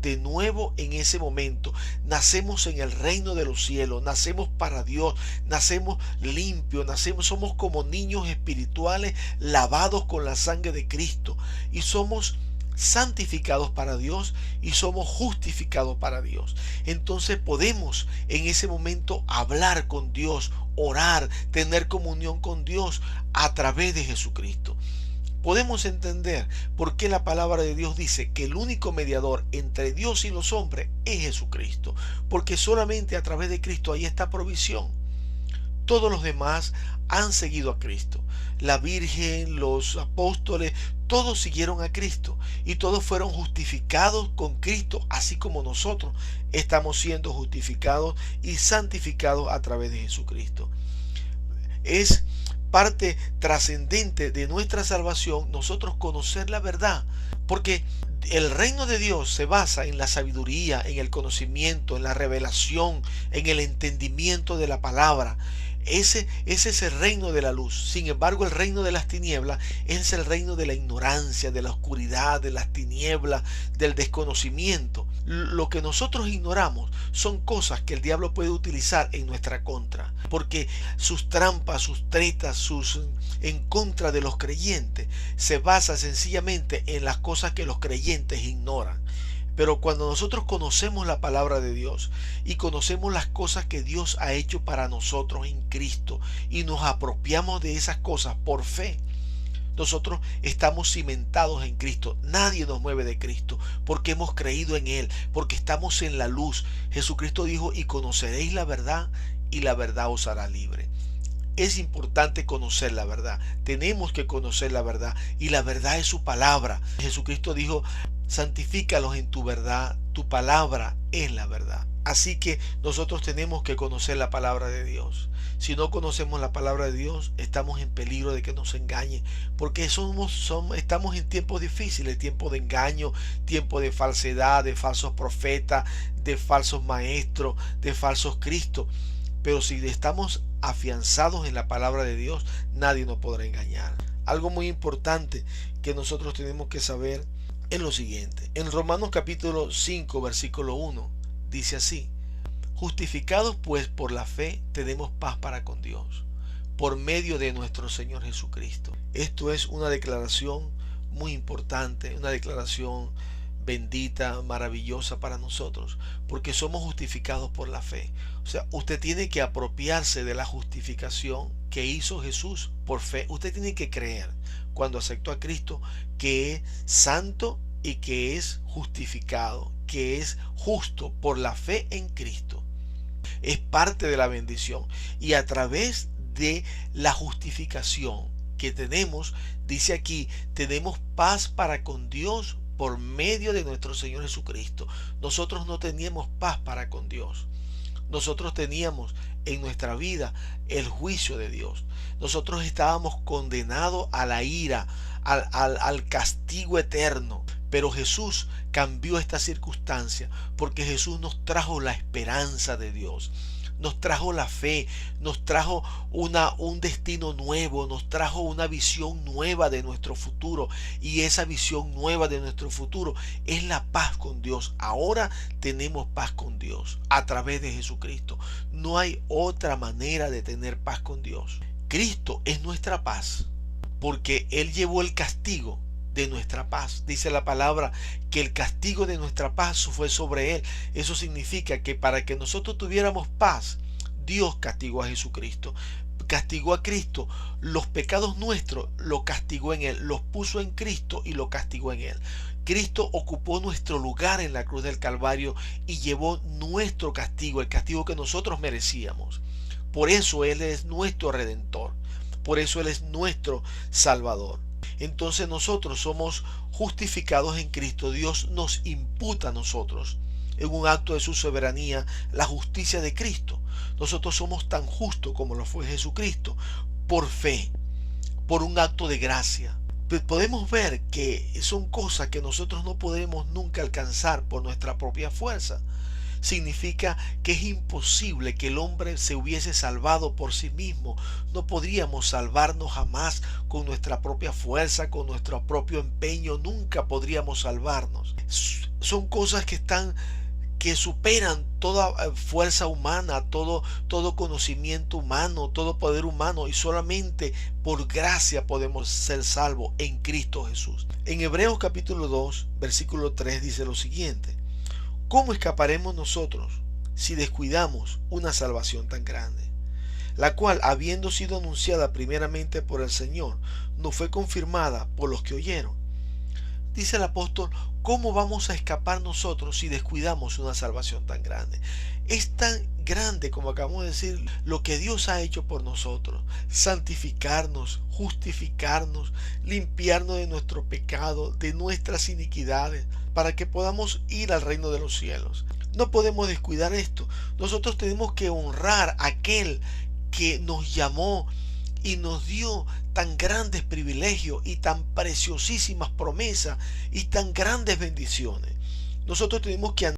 de nuevo en ese momento. Nacemos en el reino de los cielos, nacemos para Dios, nacemos limpios, somos como niños espirituales lavados con la sangre de Cristo y somos santificados para Dios y somos justificados para Dios. Entonces podemos en ese momento hablar con Dios, orar, tener comunión con Dios a través de Jesucristo. Podemos entender por qué la palabra de Dios dice que el único mediador entre Dios y los hombres es Jesucristo, porque solamente a través de Cristo hay esta provisión. Todos los demás han seguido a Cristo. La Virgen, los apóstoles, todos siguieron a Cristo y todos fueron justificados con Cristo, así como nosotros estamos siendo justificados y santificados a través de Jesucristo. Es parte trascendente de nuestra salvación nosotros conocer la verdad, porque el reino de Dios se basa en la sabiduría, en el conocimiento, en la revelación, en el entendimiento de la palabra. Ese es el reino de la luz. Sin embargo, el reino de las tinieblas es el reino de la ignorancia, de la oscuridad, de las tinieblas, del desconocimiento. Lo que nosotros ignoramos son cosas que el diablo puede utilizar en nuestra contra, porque sus trampas, sus tretas, en contra de los creyentes se basa sencillamente en las cosas que los creyentes ignoran. Pero cuando nosotros conocemos la palabra de Dios y conocemos las cosas que Dios ha hecho para nosotros en Cristo y nos apropiamos de esas cosas por fe, nosotros estamos cimentados en Cristo. Nadie nos mueve de Cristo porque hemos creído en Él, porque estamos en la luz. Jesucristo dijo: y conoceréis la verdad y la verdad os hará libre. Es importante conocer la verdad. Tenemos que conocer la verdad y la verdad es su palabra. Jesucristo dijo: santifícalos en tu verdad, tu palabra es la verdad. Así que nosotros tenemos que conocer la palabra de Dios. Si no conocemos la palabra de Dios, estamos en peligro de que nos engañen, porque estamos en tiempos difíciles, tiempo de engaño, tiempo de falsedad, de falsos profetas, de falsos maestros, de falsos Cristos. Pero si estamos afianzados en la palabra de Dios, nadie nos podrá engañar. Algo muy importante que nosotros tenemos que saber es lo siguiente. En Romanos capítulo 5 versículo 1 dice así: justificados pues por la fe tenemos paz para con Dios por medio de nuestro Señor Jesucristo. Esto es una declaración muy importante, una declaración bendita, maravillosa para nosotros, porque somos justificados por la fe. O sea, usted tiene que apropiarse de la justificación que hizo Jesús por fe. Usted tiene que creer, cuando aceptó a Cristo, que es santo y que es justificado, que es justo por la fe en Cristo. Es parte de la bendición, y a través de la justificación que tenemos, dice aquí, tenemos paz para con Dios por medio de nuestro Señor Jesucristo. Nosotros no teníamos paz para con Dios. Nosotros teníamos en nuestra vida el juicio de Dios. Nosotros estábamos condenados a la ira, al castigo eterno. Pero Jesús cambió esta circunstancia, porque Jesús nos trajo la esperanza de Dios, nos trajo la fe, nos trajo un destino nuevo, nos trajo una visión nueva de nuestro futuro, y esa visión nueva de nuestro futuro es la paz con Dios. Ahora tenemos paz con Dios a través de Jesucristo. No hay otra manera de tener paz con Dios. Cristo es nuestra paz, porque Él llevó el castigo de nuestra paz. Dice la palabra que el castigo de nuestra paz fue sobre Él. Eso significa que para que nosotros tuviéramos paz, Dios castigó a Jesucristo. Castigó a Cristo. Los pecados nuestros lo castigó en Él. Los puso en Cristo y lo castigó en Él. Cristo ocupó nuestro lugar en la cruz del Calvario y llevó nuestro castigo, el castigo que nosotros merecíamos. Por eso Él es nuestro Redentor. Por eso Él es nuestro Salvador. Entonces nosotros somos justificados en Cristo. Dios nos imputa a nosotros, en un acto de su soberanía, la justicia de Cristo. Nosotros somos tan justos como lo fue Jesucristo, por fe, por un acto de gracia. Podemos ver que son cosas que nosotros no podemos nunca alcanzar por nuestra propia fuerza. significa que es imposible que el hombre se hubiese salvado por sí mismo. No podríamos salvarnos jamás con nuestra propia fuerza, con nuestro propio empeño. Nunca podríamos salvarnos. Son cosas que superan toda fuerza humana, todo conocimiento humano, todo poder humano, y solamente por gracia podemos ser salvos en Cristo Jesús. En Hebreos capítulo 2, versículo 3 dice lo siguiente: ¿cómo escaparemos nosotros si descuidamos una salvación tan grande, la cual, habiendo sido anunciada primeramente por el Señor, no fue confirmada por los que oyeron? Dice el apóstol, ¿cómo vamos a escapar nosotros si descuidamos una salvación tan grande? Es tan grande, como acabamos de decir, lo que Dios ha hecho por nosotros: santificarnos, justificarnos, limpiarnos de nuestro pecado, de nuestras iniquidades, para que podamos ir al reino de los cielos. No podemos descuidar esto. Nosotros tenemos que honrar a aquel que nos llamó y nos dio tan grandes privilegios y tan preciosísimas promesas y tan grandes bendiciones. Nosotros tenemos que